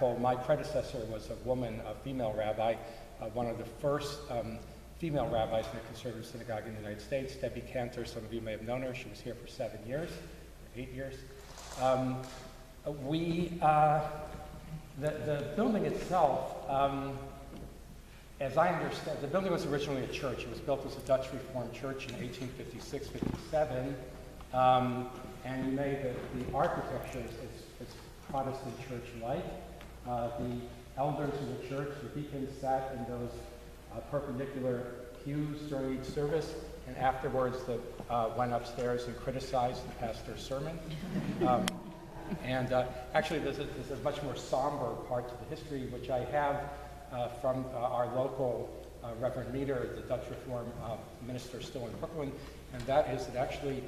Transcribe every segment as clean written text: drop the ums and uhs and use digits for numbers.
My predecessor was a woman, a female rabbi, one of the first female rabbis in the conservative synagogue in the United States, Debbie Cantor. Some of you may have known her. She was here for 7 years, 8 years. The building itself, as I understand, the building was originally a church. It was built as a Dutch Reformed church in 1856-57, and you know the architecture is Protestant church-like. The elders of the church, the deacons, sat in those perpendicular pews during each service, and afterwards went upstairs and criticized the pastor's sermon. Actually, there's a much more somber part to the history, which I have from our local Reverend Meter, the Dutch Reform minister still in Brooklyn, and that is that actually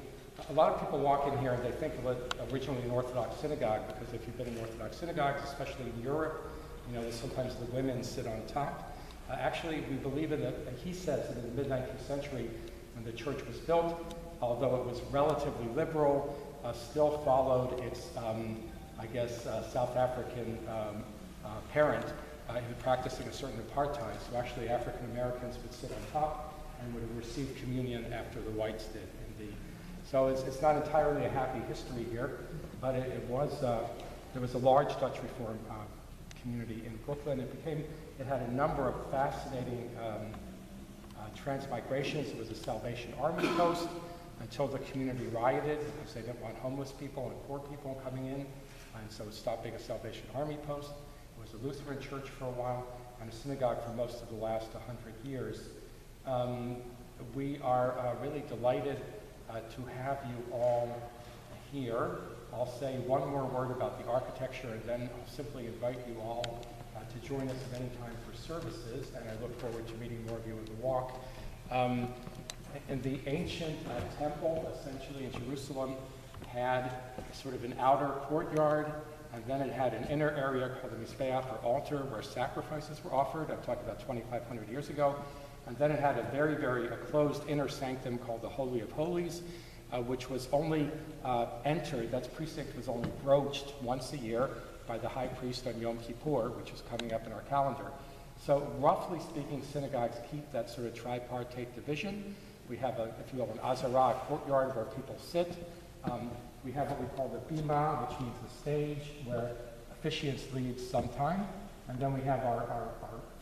a lot of people walk in here and they think of it originally an Orthodox synagogue, because if you've been in Orthodox synagogues, especially in Europe, you know, sometimes the women sit on top. Actually, we believe in it, and he says that in the mid-19th century, when the church was built, although it was relatively liberal, still followed its, South African parent in practicing a certain apartheid. So actually, African Americans would sit on top and would have received communion after the whites did. So it's not entirely a happy history here, but there was a large Dutch Reform community in Brooklyn. It had a number of fascinating transmigrations. It was a Salvation Army post until the community rioted because they didn't want homeless people and poor people coming in, and so it stopped being a Salvation Army post. It was a Lutheran church for a while and a synagogue for most of the last 100 years. We are really delighted to have you all here. I'll say one more word about the architecture, and then I'll simply invite you all to join us at any time for services, and I look forward to meeting more of you in the walk. In the ancient temple, essentially in Jerusalem, had sort of an outer courtyard, and then it had an inner area called the Mizbeach, or altar, where sacrifices were offered. I'm talking about 2,500 years ago. And then it had a very, very closed inner sanctum called the Holy of Holies, which was only entered, that precinct was only broached once a year by the high priest on Yom Kippur, which is coming up in our calendar. So roughly speaking, synagogues keep that sort of tripartite division. We have, if you will, an azara, a courtyard where people sit. We have what we call the bima, which means the stage, where officiants lead sometime. And then we have our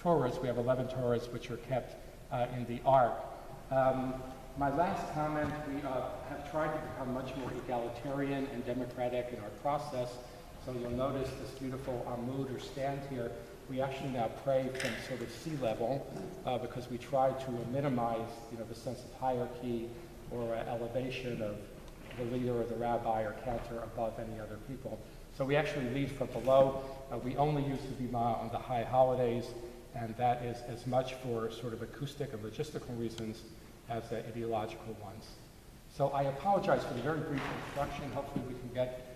Torahs. We have 11 Torahs, which are kept in the Ark. My last comment, we have tried to become much more egalitarian and democratic in our process. So you'll notice this beautiful amud or stand here. We actually now pray from sort of sea level because we try to minimize, the sense of hierarchy or elevation of the leader or the rabbi or cantor above any other people. So we actually lead from below. We only use the bima on the high holidays, and that is as much for sort of acoustic and logistical reasons as ideological ones. So I apologize for the very brief introduction. Hopefully we can get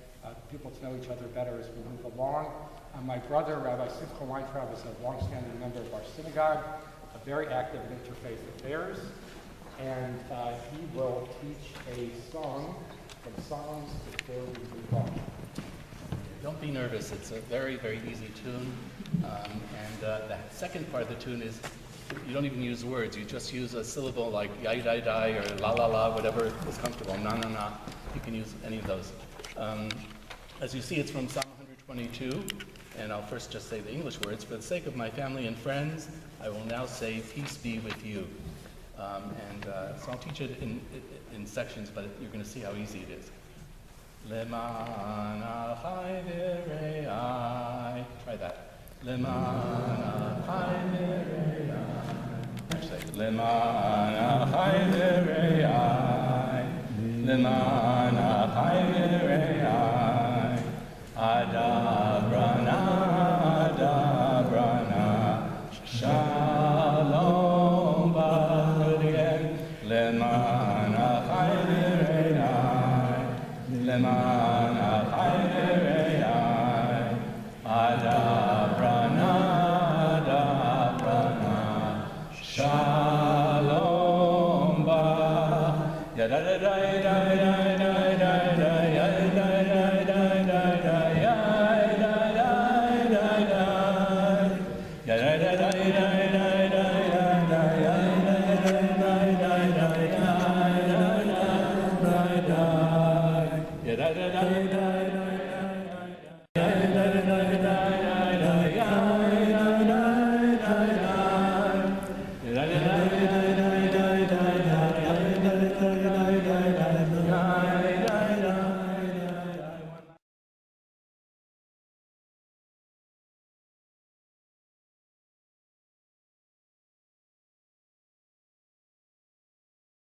people to know each other better as we move along. My brother, Rabbi Simcha Weintraub, is a longstanding member of our synagogue, very active in interfaith affairs, and he will teach a song from Psalms before we move on. Don't be nervous. It's a very, very easy tune. And the second part of the tune is you don't even use words. You just use a syllable like yai, dai, dai, or la, la, la, whatever is comfortable. Na, na, na. You can use any of those. As you see, it's from Psalm 122. And I'll first just say the English words. For the sake of my family and friends, I will now say, peace be with you. So I'll teach it in sections, but you're going to see how easy it is. Leman achai v'rei. Try that. Leman achai v'rei. Actually, Leman achai v'rei. Leman achai v'rei. Adabrana, adabrana. Shalom b'adien. Leman achai v'rei. Leman achai v'rei. Adabrana, adabrana. Shalom ba. Ya da da da da da da da da ya da da da da da ya da da da die, die.